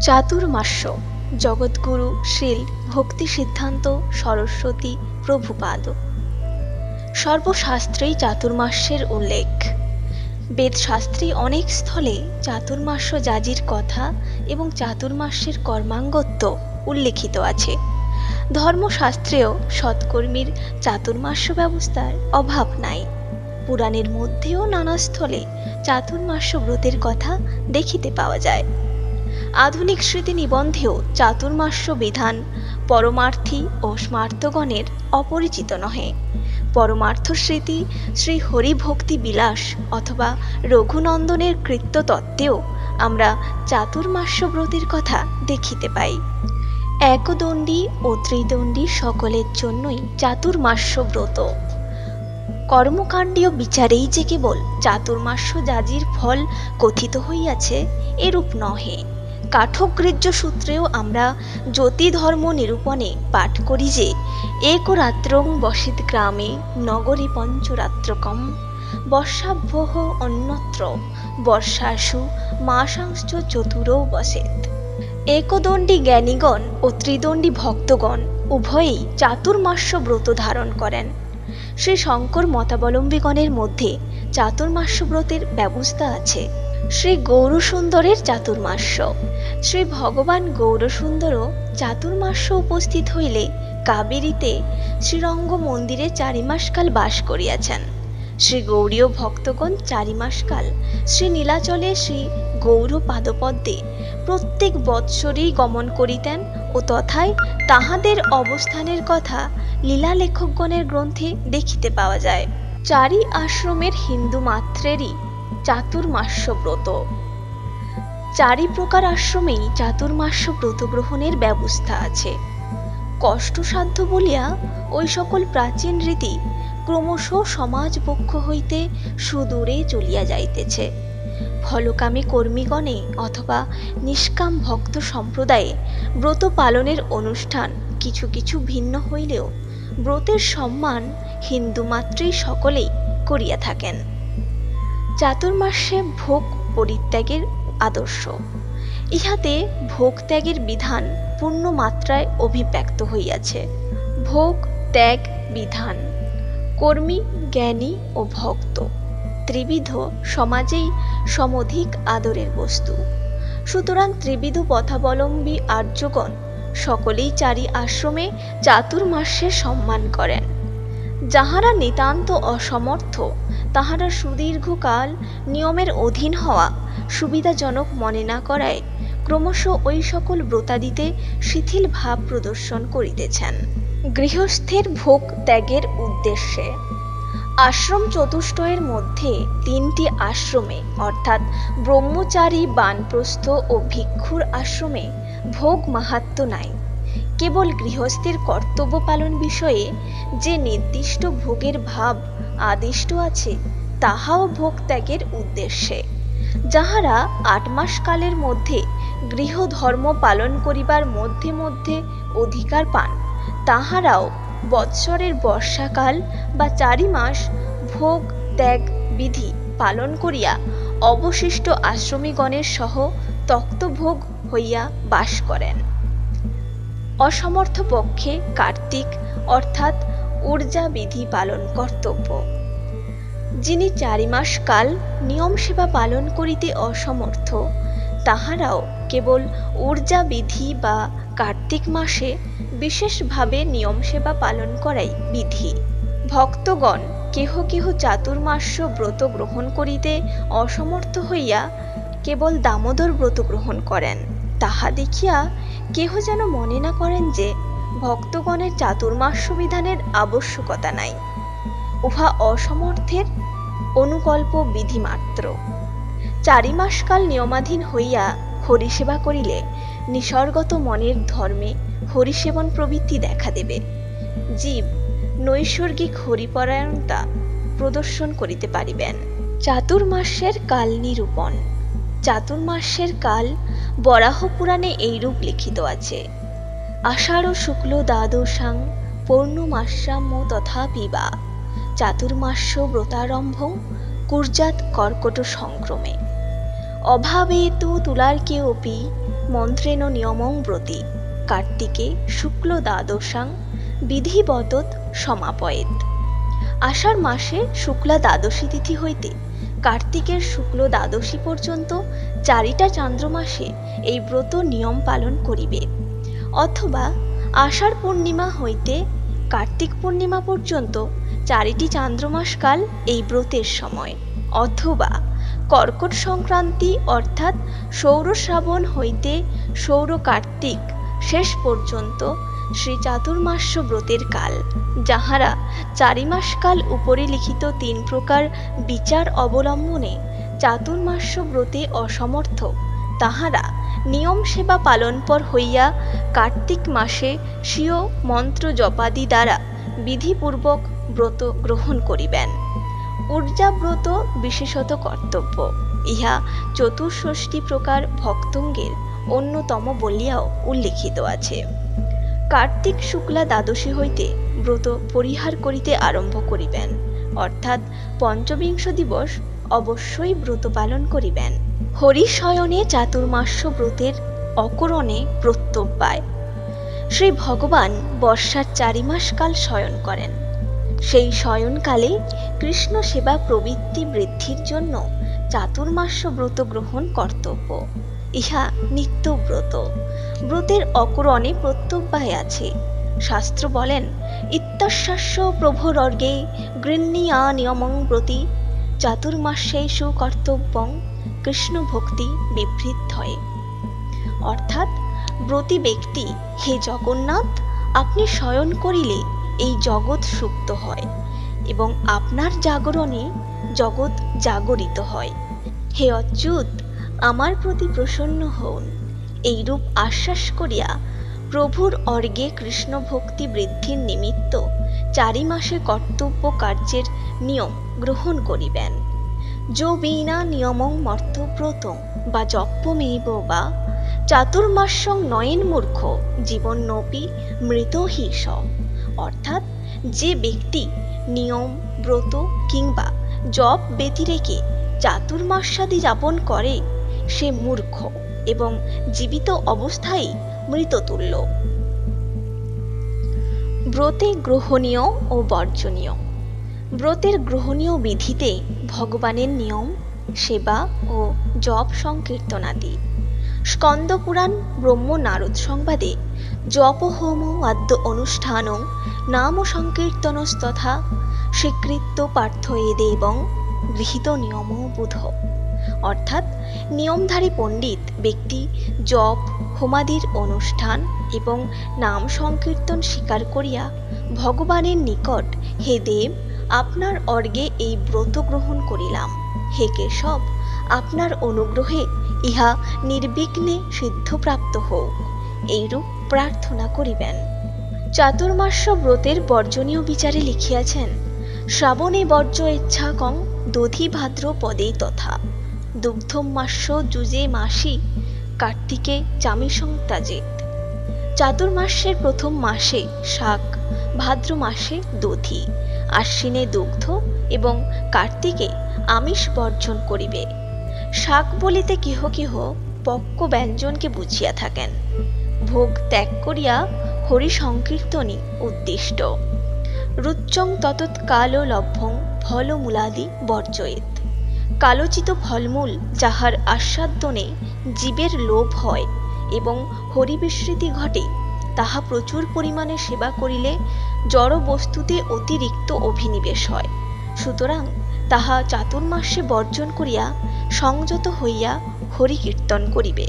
চাতুর্মাস্য জগদ্গুরু শ্রীল ভক্তি সিদ্ধান্ত সরস্বতী প্রভুপাদ। সর্বশাস্ত্রেই চাতুর্মাস্যের উল্লেখ। বেদশাস্ত্রে অনেক স্থলে চাতুর্মাস্য যাজির কথা এবং চাতুর্মাস্যের কর্মাঙ্গত্ব উল্লেখিত আছে। ধর্মশাস্ত্রেও সৎকর্মীর চাতুর্মাস্য ব্যবস্থার অভাব নাই। পুরাণের মধ্যেও নানা স্থলে চাতুর্মাস্য ব্রতের কথা দেখিতে পাওয়া যায়। আধুনিক স্মৃতি নিবন্ধেও চাতুর্মাস্য বিধান পরমার্থী ও স্মার্তগণের অপরিচিত নহে। পরমার্থ স্মৃতি শ্রী হরিভক্তি বিলাস অথবা রঘুনন্দনের কৃত্যতত্ত্বেও আমরা চাতুর্মাস্য ব্রতের কথা দেখিতে পাই। একদণ্ডী ও ত্রিদণ্ডী সকলের জন্যই চাতুর্মাস্য ব্রত। কর্মকাণ্ডীয় বিচারেই যে কেবল চাতুর্মাস্য যাজির ফল কথিত হইয়াছে এরূপ নহে। কাঠগ্রেহ্য সূত্রেও আমরা জ্যোতি ধর্ম নিরূপণে পাঠ করি যে এক রাত্রং বসিত গ্রামে নগরী পঞ্চরাত্রকম বর্ষাভ্যঃ অন্যত্র বর্ষাসু মাসাংশ্চ চতুরৌ বসেত। একদণ্ডী জ্ঞানীগণ ও ত্রিদণ্ডী ভক্তগণ উভয়েই চাতুর্মাস্য ব্রত ধারণ করেন। শ্রী শঙ্কর মতাবলম্বীগণের মধ্যে চাতুর্মাস্য ব্রতের ব্যবস্থা আছে। শ্রী গৌরসুন্দরের চাতুর্মাস্য। শ্রী ভগবান গৌরসুন্দরও চাতুর্মাস্য উপস্থিত হইলে কাবেরীতে শ্রীরঙ্গ মন্দিরে 4 মাসকাল বাস করিয়াছেন। শ্রী গৌরীয় ভক্তগণ 4 মাসকাল শ্রী নীলাচলে শ্রী গৌর পাদপদ্মে প্রত্যেক বৎসরেই গমন করিতেন ও তথায় তাহাদের অবস্থানের কথা লীলা লেখকগণের গ্রন্থে দেখিতে পাওয়া যায়। 4 আশ্রমের হিন্দু মাত্রেরই চাতুর্মাস্য ব্রত। 4 প্রকার আশ্রমেই চাতুর্মাস্য ব্রত গ্রহণের ব্যবস্থা আছে। কষ্টসাধ্য বলিয়া ওই সকল প্রাচীন রীতি ক্রমশ সমাজ পক্ষ হইতে সুদূরে চলিয়া যাইতেছে। ফলকামী কর্মীগণে অথবা নিষ্কাম ভক্ত সম্প্রদায়ে ব্রত পালনের অনুষ্ঠান কিছু কিছু ভিন্ন হইলেও ব্রতের সম্মান হিন্দু মাত্রেই সকলেই করিয়া থাকেন। চাতুর্মাস্যে ভোগ পরিত্যাগের আদর্শ। ইহাতে ভোগ ত্যাগের বিধান পূর্ণ মাত্রায় অভিব্যক্ত হইয়াছে। ভোগ ত্যাগ বিধান কর্মী জ্ঞানী ও ভক্ত ত্রিবিধ সমাজেই সমধিক আদরের বস্তু। সুতরাং ত্রিবিধ পথাবলম্বী আর্যগণ সকলেই 4 আশ্রমে চাতুর্মাস্যের সম্মান করেন। যাহারা নিতান্ত অসমর্থ তাহারা সুদীর্ঘকাল নিয়মের অধীন হওয়া সুবিধাজনক মনে না করায় ক্রমশ ওই সকল ব্রতাদিতে শিথিল ভাব প্রদর্শন করিতেছেন। গৃহস্থের ভোগ ত্যাগের উদ্দেশ্যে আশ্রম চতুষ্টয়ের মধ্যে 3টি আশ্রমে অর্থাৎ ব্রহ্মচারী বানপ্রস্থ ও ভিক্ষুর আশ্রমে ভোগ মাহাত্ম্য নাই। কেবল গৃহস্থের কর্তব্য পালন বিষয়ে যে নির্দিষ্ট ভোগের ভাব আদিষ্ট আছে তাহাও ভোগ ত্যাগের উদ্দেশ্যে। যাহারা 8 মাস কালের মধ্যে গৃহ ধর্ম পালন করিবার মধ্যে মধ্যে অধিকার পান তাহারাও বৎসরের বর্ষাকাল বা 4 মাস ভোগ ত্যাগ বিধি পালন করিয়া অবশিষ্ট আশ্রমীগণের সহ তক্তভোগ হইয়া বাস করেন। অসমর্থ পক্ষে কার্তিক অর্থাৎ ঊর্জা বিধি পালন কর্তব্য। যিনি 4 মাস কাল নিয়ম সেবা পালন করিতে অসমর্থ তাহারাও কেবল ঊর্জা বিধি বা কার্তিক মাসে বিশেষভাবে নিয়ম সেবা পালন করাই বিধি। ভক্তগণ কেহ কেহ চাতুর্মাস্য ব্রত গ্রহণ করিতে অসমর্থ হইয়া কেবল দামোদর ব্রত গ্রহণ করেন। তাহা দেখিয়া কেহ যেন মনে না করেন যে ভক্তগণের চাতুর্মাস্য বিধানের আবশ্যকতা নাই। উহা অসমর্থের অনুকল্প বিধি মাত্র। 4 মাসকাল নিয়মাধীন হইয়া হরিসেবা করিলে নিসর্গত মনের ধর্মে হরিসেবন প্রবৃত্তি দেখা দেবে। জীব নৈসর্গিক হরিপরায়ণতা প্রদর্শন করিতে পারিবেন। চাতুর্মাস্যের কাল নিরূপণ। চাতুর্মাস্যের কাল বরাহ পুরাণে এইরূপ লিখিত আছে। আষাঢ় শুক্ল দ্বাদশাং পৌর্ণমাস্যাম তথাপিবা চাতুর্মাস্য ব্রতারম্ভ কুর্যাৎ কর্কট সংক্রমে। অভাবে তু তুলার্কেऽপি মন্ত্রেণ নিয়মং ব্রতি কার্তিকে শুক্ল দ্বাদশাং বিধিবদত সমাপয়েত। আষাঢ় মাসে শুক্লা দ্বাদশী তিথি হইতে কার্তিকের শুক্ল দ্বাদশী পর্যন্ত 4টা চান্দ্রমাসে এই ব্রত নিয়ম পালন করিবে, অথবা আষাঢ় পূর্ণিমা হইতে কার্তিক পূর্ণিমা পর্যন্ত 4টি চান্দ্রমাস কাল এই ব্রতের সময়, অথবা কর্কট সংক্রান্তি অর্থাৎ সৌর শ্রাবণ হইতে সৌর কার্তিক শেষ পর্যন্ত শ্রী চাতুর্মাস্য ব্রতের কাল। যাহারা 4 মাস কাল উপরে লিখিত 3 প্রকার বিচার অবলম্বনে চাতুর্মাস্য ব্রতে অসমর্থ, তাহারা নিয়ম সেবা পালনপর হইয়া কার্তিক মাসে স্বীয় মন্ত্র জপাদি দ্বারা বিধিপূর্বক ব্রত গ্রহণ করিবেন। ঊর্জাব্রত বিশেষত কর্তব্য, ইহা 64 প্রকার ভক্তঙ্গের অন্যতম বলিয়াও উল্লিখিত আছে। কার্তিক শুক্লা দ্বাদশী হইতে ব্রত পরিহার করিতে আরম্ভ করিবেন, অর্থাৎ পঞ্চবিংশ দিবস অবশ্যই ব্রত পালন করিবেন। হরিশয়নে চাতুর্মাস্য ব্রতের অকরণে প্রত্যব্যায়। শ্রী ভগবান বর্ষার 4 মাস কাল শয়ন করেন। সেই শয়নকালে কৃষ্ণ সেবা প্রবৃত্তি বৃদ্ধির জন্য চাতুর্মাস্য ব্রত গ্রহণ কর্তব্য, ইহা নিত্যব্রত। ব্রতের অকরণে প্রত্যব্যায় আছে। শাস্ত্র বলেন, ইত্যস্যাস্য প্রভোরর্গে গৃহণীয়া নিয়মং ব্রতি চাতুর্মাস্যেষু কর্তব্যং কৃষ্ণ ভক্তি বিবৃদ্ধয়ে। অর্থাৎ ব্রতী ব্যক্তি, হে জগন্নাথ, আপনি শয়ন করিলে এই জগৎ সুপ্ত হয় এবং আপনার জাগরণে জগৎ জাগরিত হয়। হে অচ্যুত, আমার প্রতি প্রসন্ন হউন। এইরূপ আশ্বাস করিয়া প্রভুর অর্ঘে কৃষ্ণ ভক্তি বৃদ্ধির নিমিত্ত 4 মাসে কর্তব্য কার্যের নিয়ম গ্রহণ করিবেন। যো বিনা নিয়মং মর্ত্যব্রতং বা জপ্যমেব বা চাতুর্মাস্যং নয়েন মূর্খ জীবন্নপি মৃত হি স। অর্থাৎ যে ব্যক্তি নিয়ম, ব্রত কিংবা জপ ব্যতিরেকে চাতুর্মাস্যাদি যাপন করে সে মূর্খ এবং জীবিত অবস্থায় মৃততুল্য। ব্রতে গ্রহণীয় ও বর্জনীয়। ব্রতের গ্রহণীয় বিধিতে ভগবানের নিয়ম, সেবা ও জপ সংকীর্তনাদি। স্কন্দ পুরাণ ব্রহ্ম নারদ সংবাদে জপ হোম আদ্য অনুষ্ঠানং নাম সংকীর্তনস্তথা স্বীকৃত্য পার্থয়ে দেবং গৃহীত নিয়ম বুধ। অর্থাৎ নিয়মধারী পণ্ডিত ব্যক্তি জপ হোমাদির অনুষ্ঠান এবং নাম সংকীর্তন স্বীকার করিয়া ভগবানের নিকট, হে দেব, আপনার অর্ঘে এই ব্রত গ্রহণ করিলাম। হে কেশব, আপনার অনুগ্রহে ইহা নির্বিঘ্নে সিদ্ধপ্রাপ্ত হোক, এইরূপ প্রার্থনা করিবেন। চাতুর্মাস্য ব্রতের বর্জনীয় বিচারে লিখিয়াছেন, শ্রাবণে বর্জ্য ইচ্ছাকং দধি ভাদ্র পদে তথা দুগ্ধম মাস্য যুজে মাসি কার্তিকে চামিসং ত্যাজেত। চাতুর্মাস্যের প্রথম মাসে শাক, ভাদ্র মাসে দধি, আশ্বিনে দুগ্ধ এবং কার্তিকে আমিষ বর্জন করিবে। শাক বলিতে কেহ কেহ পক্ক ব্যঞ্জনকে বুঝিয়া থাকেন। ভোগ ত্যাগ করিয়া হরি সংকীর্তনই উদ্দিষ্ট। রুচ্চং ততৎকাল লভ্যং ফলমূলাদি বর্জয়েত। কালোচিত ফলমূল যাহার আস্বাদনে জীবের লোভ হয় এবং হরিবিস্মৃতি ঘটে, তাহা প্রচুর পরিমাণে সেবা করিলে জড় বস্তুতে অতিরিক্ত অভিনিবেশ হয়। সুতরাং তাহা চাতুর্মাস্যে বর্জন করিয়া সংযত হইয়া হরি কীর্তন করিবে।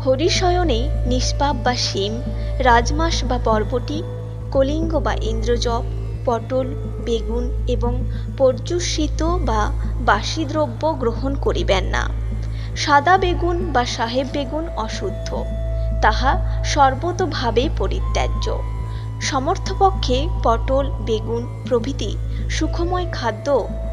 হরিশয়নে নিষ্পাপ বা শিম, রাজমাস বা বরবটি, কলিঙ্গ বা ইন্দ্রজপ, পটল, বেগুন এবং পর্যুষিত বা বাসি দ্রব্য গ্রহণ করিবেন না। সাদা বেগুন বা সাহেব বেগুন অশুদ্ধ, তাহা সর্বতোভাবে পরিত্যাজ্য। সমর্থপক্ষে পটল, বেগুন প্রভৃতি সুখময় খাদ্য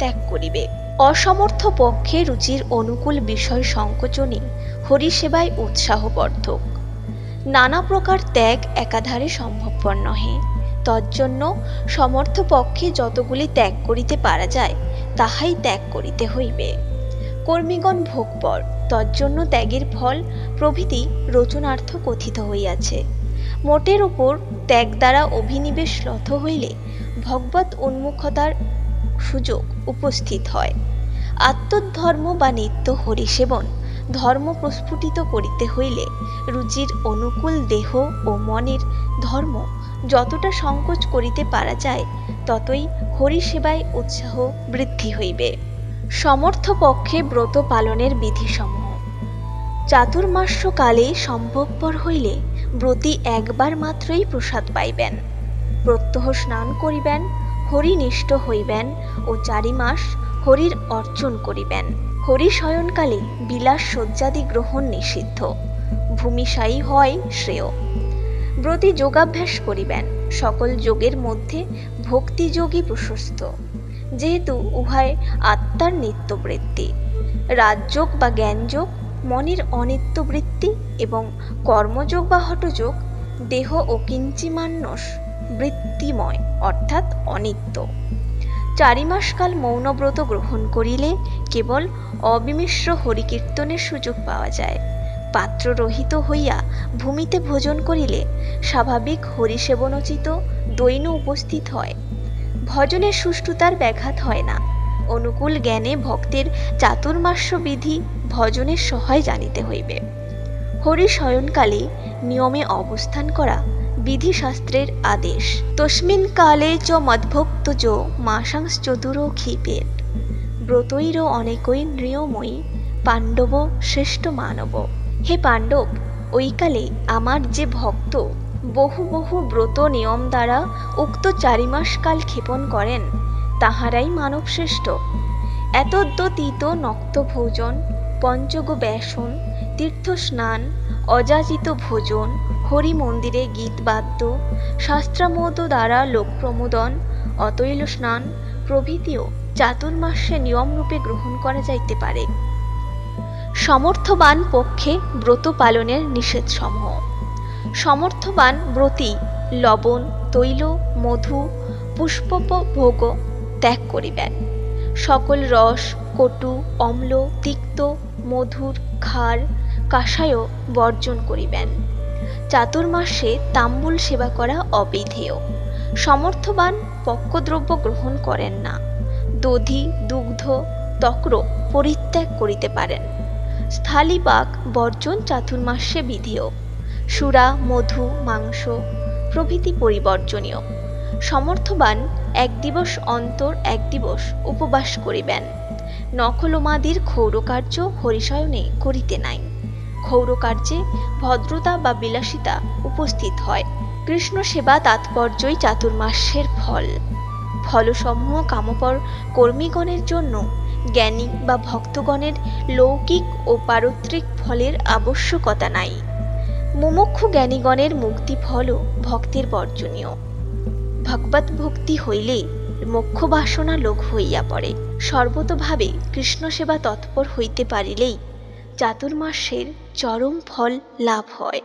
ত্যাগ করিবে। অসমর্থ পক্ষে রুচির অনুকূল বিষয় সংকোচনে হরিসেবায় উৎসাহবর্ধক। নানা প্রকার ত্যাগ একাধারে সম্ভবপর নহে, তজ্জন্য সমর্থ পক্ষে যতগুলি ত্যাগ করিতে পারা যায় তাহাই ত্যাগ করিতে হইবে। কর্মীগণ ভোগপর, তজ্জন্য ত্যাগের ফল প্রভৃতি রচনার্থ কথিত হইয়াছে। মোটের উপর ত্যাগ দ্বারা অভিনিবেশ রত হইলে ভগবত উন্মুখতার সুযোগ উপস্থিত হয়। আত্মধর্ম বা নিত্য হরিসেবন ধর্ম প্রস্ফুটিত করিতে হইলে রুচির অনুকূল দেহ ও মনের ধর্ম যতটা সংকোচ করিতে পারা যায়, ততই হরিসেবায় উৎসাহ বৃদ্ধি হইবে। সমর্থ পক্ষে ব্রত পালনের বিধিসমূহ। চাতুর্মাস্যকালে সম্ভবপর হইলে ব্রতী একবার মাত্রই প্রসাদ পাইবেন, প্রত্যহ স্নান করিবেন, হরিনিষ্ঠ হইবেন ও 4 মাস হরির অর্চন করিবেন। হরি শয়নকালে বিলাস শয্যাদি গ্রহণ নিষিদ্ধ, ভূমিশায়ী হয় শ্রেয়। ব্রতী যোগাভ্যাস করিবেন, সকল যোগের মধ্যে ভক্তিযোগই প্রশস্ত, যেহেতু উভয় আত্মার নিত্যবৃত্তি। রাজযোগ বা জ্ঞানযোগ মনের অনিত্যবৃত্তি এবং কর্মযোগ বা হঠযোগ দেহ ও কিঞ্চিমানস বৃত্তিময় অর্থাৎ অনিত্য। 4 মাসকাল মৌনব্রত গ্রহণ করিলে কেবল অবিমিশ্র হরিকীর্তনের সুযোগ পাওয়া যায়। পাত্ররহিত হইয়া ভূমিতে ভোজন করিলে স্বাভাবিক হরিসেবনোচিত দৈন উপস্থিত হয়। ভজনের সুষ্ঠুতার ব্যাঘাত হয় না। অনুকূল জ্ঞানে ভক্তের চাতুর্মাস্য বিধি ভজনের সহায় জানিতে হইবে। হরি শয়নকালে নিয়মে অবস্থান করা বিধিশাস্ত্রের আদেশ। তস্মিন কালে চ মদ্ভক্ত চ মাসাংশ্চতুরো ক্ষিপেত, ব্রতৈর অনেকই নৃয়ময়ী পাণ্ডব শ্রেষ্ঠ মানব। হে পাণ্ডব, ওই কালে আমার যে ভক্ত বহু বহু ব্রত নিয়ম দ্বারা উক্ত 4 মাস কাল ক্ষেপণ করেন, তাহারাই মানব শ্রেষ্ঠ। এতদ্যতীত নক্ত ভোজন, পঞ্চগ ব্যাসন, তীর্থ স্নান, অযাচিত ভোজন, হরি মন্দিরে গীতবাদ্য, শাস্ত্রামোদ দ্বারা লোকপ্রমোদন, অতৈল স্নান প্রভৃতিও চাতুর্মাস্যে নিয়মরূপে গ্রহণ করা যাইতে পারে। সমর্থবান পক্ষে ব্রত পালনের নিষেধসমূহ। সমর্থবান ব্রতী লবণ, তৈল, মধু, পুষ্পোপভোগ ত্যাগ করিবেন। সকল রস, কটু, অম্ল, তিক্ত, মধুর, ক্ষার, কাষায় বর্জন করিবেন। চাতুর্মাসে তাম্বুল সেবা করা অবিধেয়। সমর্থবান পক্বদ্রব্য গ্রহণ করেন না। দধি, দুগ্ধ, তক্র পরিত্যাগ করিতে পারেন। স্থূলিপাক বর্জন চাতুর্মাস্যে বিধেয়। সুরা, মধু, মাংস প্রভৃতি পরিবর্জনীয়। সমর্থবান 1 দিবস অন্তর 1 দিবস উপবাস করিবেন। নখলোমাদির ক্ষৌরকার্য হরিশয়নে করিতে নাই। ক্ষৌরকার্যে ভদ্রতা বা বিলাসিতা উপস্থিত হয়। কৃষ্ণ সেবা তাৎপর্যই চাতুর্মাস্যের ফল। ফলসমূহ কামপর কর্মীগণের জন্য জ্ঞানী বা ভক্তগণের লৌকিক ও পারত্রিক ফলের আবশ্যকতা নাই। মুমুক্ষু জ্ঞানীগণের মুক্তি ফলও ভক্তের বর্জনীয়। ভগবত ভক্তি হইলে মোক্ষ বাসনা লোক হইয়া পড়ে। সর্বতোভাবে কৃষ্ণ সেবা তৎপর হইতে পারিলেই চাতুর্মাস্যের চরম ফল লাভ হয়।